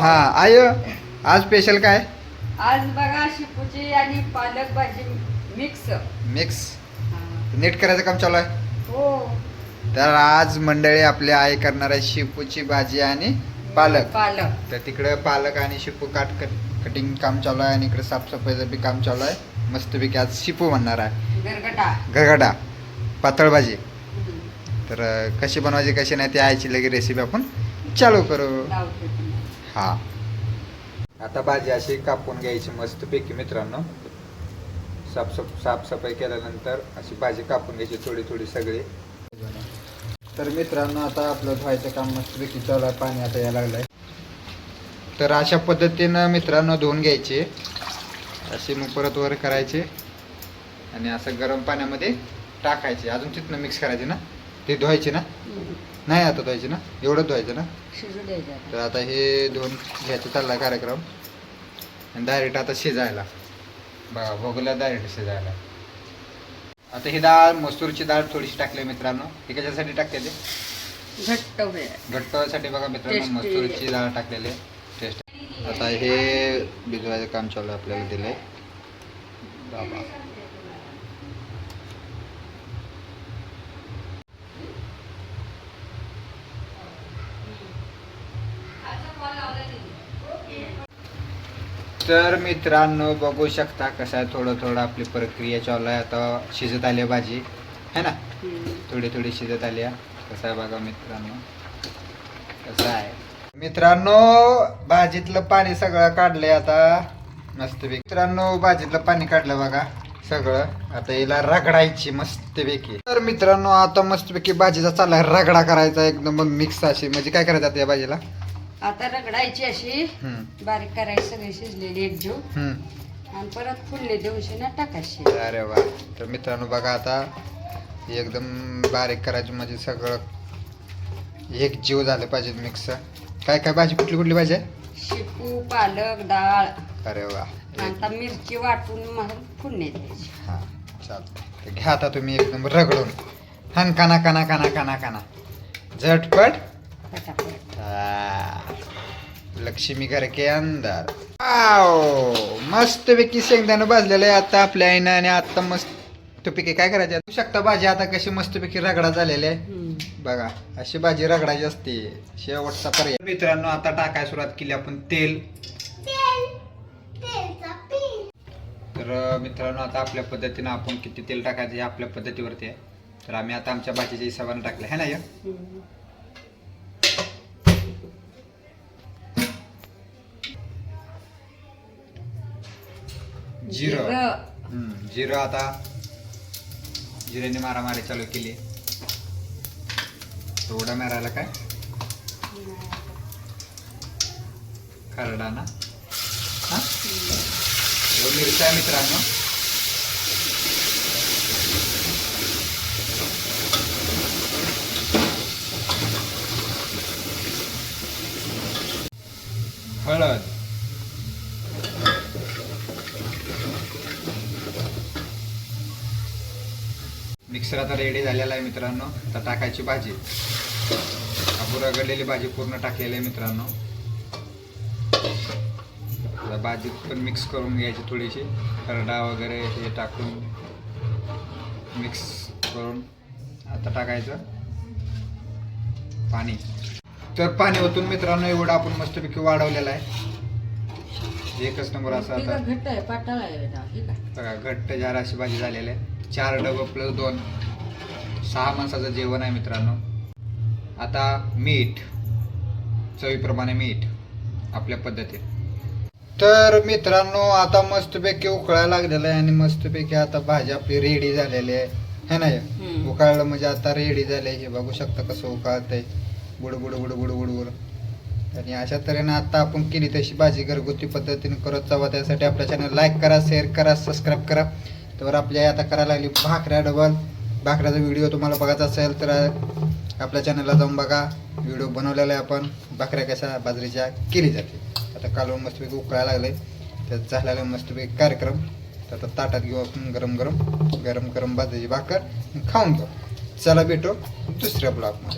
हा आय आज स्पेशल काय? आज बघा शेपूची आणि पालक भाजी मिक्स. मिक्स नीट करायचं काम चालू आहे. हो. तर आज मंडळी आपल्या आई करणार आहे शेपूची भाजी आणि पालक. तर तिकडे पालक आणि शेपू कटिंग काम चालू आहे आणि इकडे साफसफाईचं बी काम चालू आहे. मस्तपैकी आज शेपू बनणार आहे. गरगटा पातळ भाजी. तर कशी बनवायची कशी नाही ती आईची लगे रेसिपी आपण चालू करू. हा आता भाजी अशी कापून घ्यायची मस्तपैकी मित्रांनो. साफसफाई केल्यानंतर अशी भाजी कापून घ्यायची थोडी थोडी सगळी. तर मित्रांनो आता आपलं धुवायचं काम मस्तपैकी चालू आहे. पाणी आता यायला लागलंय. तर अशा पद्धतीनं मित्रांनो धुवून घ्यायचे. असे मग परत वर करायचे आणि असं गरम पाण्यामध्ये टाकायचे. अजून तिथनं मिक्स करायचे ना. ते धुवायचे ना. नाही आता धुवायचे ना. एवढं धुवायचं ना. तर आता हे धुवून घ्यायचं चालला कार्यक्रम. आणि डायरेक्ट आता शिजायला बघा बघूला डायरेक्ट शिजायला. आता ही डाळ मसूरची डाळ थोडीशी टाकली मित्रांनो. हे कशासाठी टाकलेली? घट्ट साठी बघा मित्रांनो मसूरची डाळ टाकलेली टेस्ट. आता हे भिजवायचं काम चालू आपल्याला दिलंय बाबा. तर मित्रांनो बघू शकता कसं आहे थोडं थोडं आपली प्रक्रिया चालू आहे. आता शिजत आली भाजी है ना. थोडी थोडी शिजत आली. कसं आहे बघा मित्रांनो कसं आहे. मित्रांनो भाजीतलं पाणी सगळं काढलंय आता मस्तपैकी. मित्रांनो भाजीतलं पाणी काढलं बघा सगळं. आता हिला रगडायची मस्तपैकी. तर मित्रांनो आता मस्तपैकी भाजीचा चाललाय रगडा करायचा एकदम मिक्स अशी. म्हणजे काय करायचं आता या भाजीला? आता रगडायची अशी बारीक करायची सगळी शिजलेली एकजीव आणि परत फुलले देऊशी ना टाकायची. अरे वा. तर मित्रांनो बघा आता एकदम बारीक करायची म्हणजे सगळं एक जीव झालं पाहिजे मिक्स. काय काय भाजी कुठली कुठली भाजी आहे? शेपू पालक डाळ. अरे वा. आता मिरची वाटून मग फुलणे द्यायची. हा चालतं. घ्या आता तुम्ही एकदम रगडून हन काना काना काना काना काना झटपट लक्ष्मी घर के अंदर. मस्त पैकी शेंगदाणा भाजलेलं आहे आता आपल्या आईनं. आणि आता मस्त पैकी काय करायचं बघू शकता भाजी आता कशी मस्त पैकी रगडा झालेली आहे बघा. अशी भाजी रगडायची असते शेवटचा पर्याय. मित्रांनो आता टाकायला सुरुवात केली आपण तेल. तर मित्रांनो आता आपल्या पद्धतीनं आपण किती तेल टाकायचं हे आपल्या पद्धतीवरती आहे. तर आम्ही आता आमच्या भाजीच्या हिशोबाने टाकलं है ना. या जिरं आता जिऱ्याने मारामारी चालू केली. थोडा मारायला काय खरडा ना. हा मिरच्या मित्रांनो. हळद मिक्सर आता रेडी झालेला आहे मित्रांनो. आता टाकायची भाजी. आपण रगडलेली भाजी पूर्ण टाकलेली आहे मित्रांनो. भाजीत पण मिक्स करून घ्यायची थोडीशी खरडा वगैरे हे टाकून मिक्स करून आता टाकायचं पाणी. तर पाणी ओतून मित्रांनो एवढं आपण मस्तपैकी वाढवलेलं आहे. एकच नंबर असं आता घट्ट आहे पातळ आहे बघा घट्ट जार अशी भाजी झालेली आहे. 4 डबं प्लस 2 6 माणसाचं जेवण आहे मित्रांनो. आता मीठ चवीप्रमाणे मीठ आपल्या पद्धतीने. तर मित्रांनो आता मस्तपैकी उकळायला लागलेलं आहे आणि मस्तपैकी आता भाजी आपली रेडी झालेली आहे है ना. उकळलं म्हणजे आता रेडी झाले. हे बघू शकता कसं उकळतंय बुड बुड बुड बुड बुड बुड. आणि अशा तऱ्हेनं आता आपण केली तशी भाजी घरगुती पद्धतीने करत जावा. त्यासाठी आपल्या चॅनल लाईक करा शेअर करा सबस्क्राईब करा. तर आपल्या आता करायला लागली भाकऱ्या डबल. भाकऱ्याचा व्हिडिओ तुम्हाला बघायचा असेल तर आपल्या चॅनलला जाऊन बघा. व्हिडिओ बनवलेला आहे आपण भाकऱ्या कशा बाजरीच्या केली जाते. आता कालवून मस्तपैकी उकळायला लागले. त्यात झालेला मस्तपैकी कार्यक्रम. तर आता ताटात घेऊ आपण गरम गरम बाजरीची भाकर खाऊन घेऊ. चला भेटू दुसऱ्या ब्लॉगमध्ये.